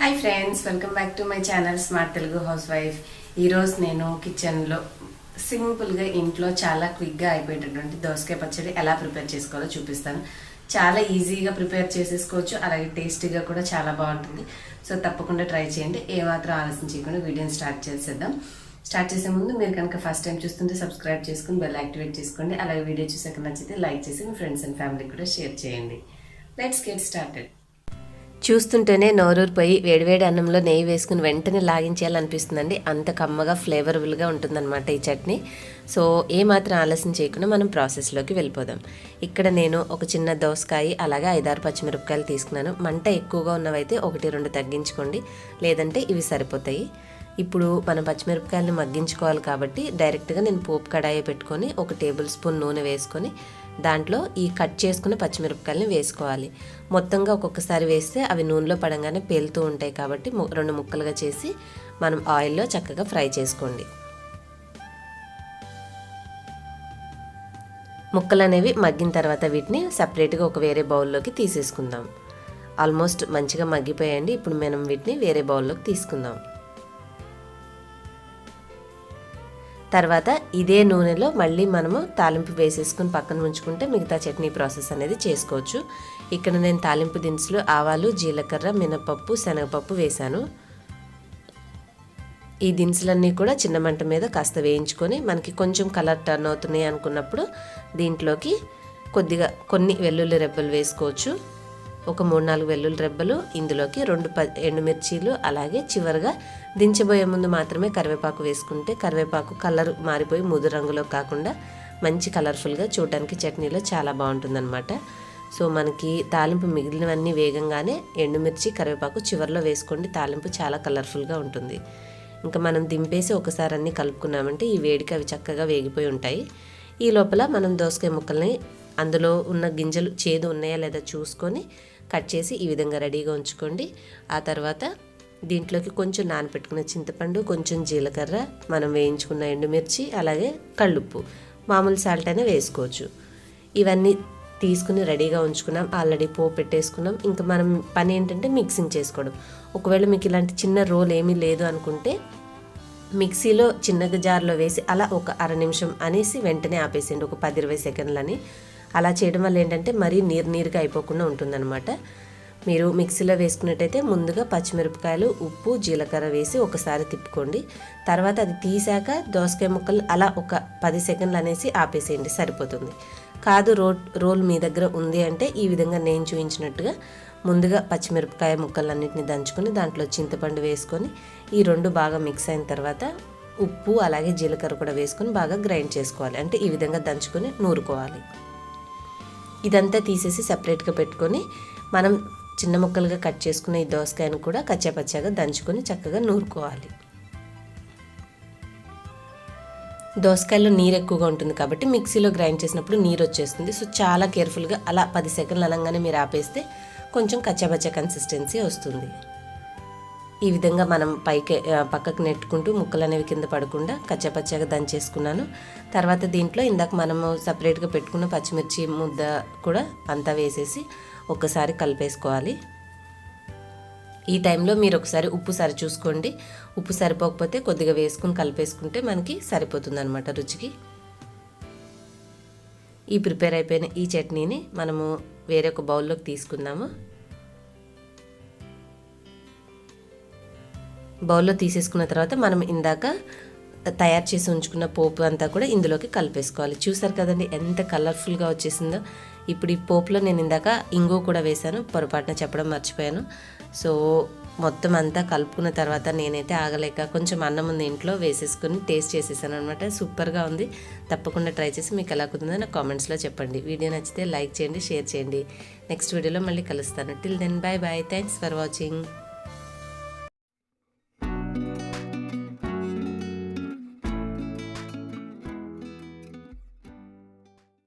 Hi friends, welcome back to my channel smart Telugu house wife. ఈరోజు నేను కిచెన్లో సింపుల్గా ఇంట్లో చాలా క్విక్గా అయిపోయేటటువంటి దోసకాయ పచ్చడి ఎలా ప్రిపేర్ చేసుకోవాలో చూపిస్తాను. చాలా ఈజీగా ప్రిపేర్ చేసేసుకోవచ్చు, అలాగే టేస్టీగా కూడా చాలా బాగుంటుంది. సో తప్పకుండా ట్రై చేయండి. ఏమాత్రం ఆలస్యం చేయకుండా వీడియోని స్టార్ట్ చేసేద్దాం. స్టార్ట్ చేసే ముందు మీరు కనుక ఫస్ట్ టైం చూస్తుంటే సబ్స్క్రైబ్ చేసుకుని బెల్ యాక్టివేట్ చేసుకోండి. అలాగే వీడియో చూసాక నచ్చితే లైక్ చేసి మీ ఫ్రెండ్స్ అండ్ ఫ్యామిలీకి కూడా షేర్ చేయండి. Let's get started. చూస్తుంటేనే నోరూరిపోయి వేడివేడి అన్నంలో నెయ్యి వేసుకుని వెంటనే లాగించేయాలనిపిస్తుందండి. అంత కమ్మగా ఫ్లేవరబుల్గా ఉంటుందన్నమాట ఈ చట్నీ. సో ఏమాత్రం ఆలస్యం చేయకుండా మనం ప్రాసెస్లోకి వెళ్ళిపోదాం. ఇక్కడ నేను ఒక చిన్న దోసకాయ అలాగే 5-6 పచ్చిమిరపకాయలు తీసుకున్నాను. మంట ఎక్కువగా ఉన్నవైతే 1-2 తగ్గించుకోండి, లేదంటే ఇవి సరిపోతాయి. ఇప్పుడు మనం పచ్చిమిరపకాయలను మగ్గించుకోవాలి కాబట్టి డైరెక్ట్గా నేను పోపు కడాయి పెట్టుకొని 1 టేబుల్ స్పూన్ నూనె వేసుకొని దాంట్లో ఈ కట్ చేసుకున్న పచ్చిమిరపకాయలని వేసుకోవాలి. మొత్తంగా ఒక్కొక్కసారి వేస్తే అవి నూనెలో పడంగానే పేలుతూ ఉంటాయి కాబట్టి 2 ముక్కలుగా చేసి మనం ఆయిల్లో చక్కగా ఫ్రై చేసుకోండి. ముక్కలు అనేవి మగ్గిన తర్వాత వీటిని సపరేట్గా ఒక వేరే బౌల్లోకి తీసేసుకుందాం. ఆల్మోస్ట్ మంచిగా మగ్గిపోయాయండి. ఇప్పుడు మనం వీటిని వేరే బౌల్లోకి తీసుకుందాం. తర్వాత ఇదే నూనెలో మళ్ళీ మనము తాలింపు వేసేసుకుని పక్కన ఉంచుకుంటే మిగతా చట్నీ ప్రాసెస్ అనేది చేసుకోవచ్చు. ఇక్కడ నేను తాలింపు దినుసులు ఆవాలు, జీలకర్ర, మినపప్పు, శనగపప్పు వేశాను. ఈ దినుసులన్నీ కూడా చిన్న మంట మీద కాస్త వేయించుకొని మనకి కొంచెం కలర్ టర్న్ అవుతున్నాయి అనుకున్నప్పుడు దీంట్లోకి కొన్ని వెల్లుల్లి రెబ్బలు వేసుకోవచ్చు. ఒక 3-4 వెల్లుల్లి రెబ్బలు, ఇందులోకి 2 ఎండుమిర్చీలు, అలాగే చివరిగా దించబోయే ముందు మాత్రమే కరివేపాకు వేసుకుంటే కరివేపాకు కలర్ మారిపోయి ముదు రంగులో కాకుండా మంచి కలర్ఫుల్గా చూడడానికి చట్నీలో చాలా బాగుంటుందన్నమాట. సో మనకి తాలింపు మిగిలినవన్నీ వేగంగానే ఎండుమిర్చి, కరివేపాకు చివరిలో వేసుకోండి. తాలింపు చాలా కలర్ఫుల్గా ఉంటుంది. ఇంకా మనం దింపేసి ఒకసారి అన్నీ కలుపుకున్నామంటే ఈ వేడికి అవి చక్కగా వేగిపోయి ఉంటాయి. ఈ లోపల మనం దోసకాయ ముక్కల్ని అందులో ఉన్న గింజలు చేదు ఉన్నాయా లేదా చూసుకొని కట్ చేసి ఈ విధంగా రెడీగా ఉంచుకోండి. ఆ తర్వాత దీంట్లోకి కొంచెం నానబెట్టుకున్న చింతపండు, కొంచెం జీలకర్ర, మనం వేయించుకున్న ఎండుమిర్చి, అలాగే కళ్ళుప్పు, మామూలు సాల్ట్ అయినా వేసుకోవచ్చు. ఇవన్నీ తీసుకుని రెడీగా ఉంచుకున్నాం. ఆల్రెడీ పోపు పెట్టేసుకున్నాం. ఇంకా మనం పని ఏంటంటే మిక్సింగ్ చేసుకోవడం. ఒకవేళ మీకు ఇలాంటి చిన్న రోల్ ఏమీ లేదు అనుకుంటే మిక్సీలో చిన్నగా జార్లో వేసి అలా ఒక 1/2 నిమిషం అనేసి వెంటనే ఆపేసేయండి, ఒక 10-20 సెకండ్లని. అలా చేయడం వల్ల ఏంటంటే మరీ నీరుగా అయిపోకుండా ఉంటుందన్నమాట. మీరు మిక్సీలో వేసుకున్నట్టయితే ముందుగా పచ్చిమిరపకాయలు, ఉప్పు, జీలకర్ర వేసి ఒకసారి తిప్పుకోండి. తర్వాత అది తీసాక దోసకాయ ముక్కలు అలా ఒక 10 సెకండ్లు అనేసి ఆపేసేయండి, సరిపోతుంది. కాదు రోల్ మీ దగ్గర ఉంది అంటే ఈ విధంగా నేను చూపించినట్టుగా ముందుగా పచ్చిమిరపకాయ ముక్కలన్నింటినీ దంచుకొని దాంట్లో చింతపండు వేసుకొని ఈ 2 బాగా మిక్స్ అయిన తర్వాత ఉప్పు అలాగే జీలకర్ర కూడా వేసుకొని బాగా గ్రైండ్ చేసుకోవాలి. అంటే ఈ విధంగా దంచుకొని నూరుకోవాలి. ఇదంతా తీసేసి సపరేట్గా పెట్టుకొని మనం చిన్న ముక్కలుగా కట్ చేసుకున్న ఈ దోసకాయను కూడా కచ్చాపచ్చాగా దంచుకొని చక్కగా నూరుకోవాలి. దోసకాయలో నీరు ఎక్కువగా ఉంటుంది కాబట్టి మిక్సీలో గ్రైండ్ చేసినప్పుడు నీరు వచ్చేస్తుంది. సో చాలా కేర్ఫుల్గా అలా 10 సెకండ్లు అనగానే మీరు ఆపేస్తే కొంచెం కచ్చాపచ్చా కన్సిస్టెన్సీ వస్తుంది. ఈ విధంగా మనం పక్కకు నెట్టుకుంటూ ముక్కలు అనేవి కింద పడకుండా కచ్చాపచ్చాగా దంచేసుకున్నాను. తర్వాత దీంట్లో ఇందాక మనము సపరేట్గా పెట్టుకున్న పచ్చిమిర్చి ముద్ద కూడా అంతా వేసేసి ఒక్కసారి కలిపేసుకోవాలి. ఈ టైంలో మీరు ఒకసారి ఉప్పు సరి చూసుకోండి. ఉప్పు సరిపోకపోతే కొద్దిగా వేసుకుని కలిపేసుకుంటే మనకి సరిపోతుంది అనమాట రుచికి. ఈ ప్రిపేర్ అయిపోయిన ఈ చట్నీని మనము వేరే ఒక బౌల్లోకి తీసుకుందాము. బౌల్లో తీసేసుకున్న తర్వాత మనం ఇందాక తయారు చేసి ఉంచుకున్న పోపు అంతా కూడా ఇందులోకి కలిపేసుకోవాలి. చూసారు కదండి ఎంత కలర్ఫుల్గా వచ్చేసిందో. ఇప్పుడు ఈ పోపులో నేను ఇందాక ఇంగువ కూడా వేశాను, పొరపాటున చెప్పడం మర్చిపోయాను. సో మొత్తం అంతా కలుపుకున్న తర్వాత నేనైతే ఆగలేక కొంచెం అన్నం ఉంది ఇంట్లో వేసేసుకుని టేస్ట్ చేసేసాను అనమాట. సూపర్గా ఉంది. తప్పకుండా ట్రై చేసి మీకు ఎలా కుదిరిందో నాకు కామెంట్స్లో చెప్పండి. వీడియో నచ్చితే లైక్ చేయండి, షేర్ చేయండి. నెక్స్ట్ వీడియోలో మళ్ళీ కలుస్తాను. Till then, bye bye. Thanks for watching.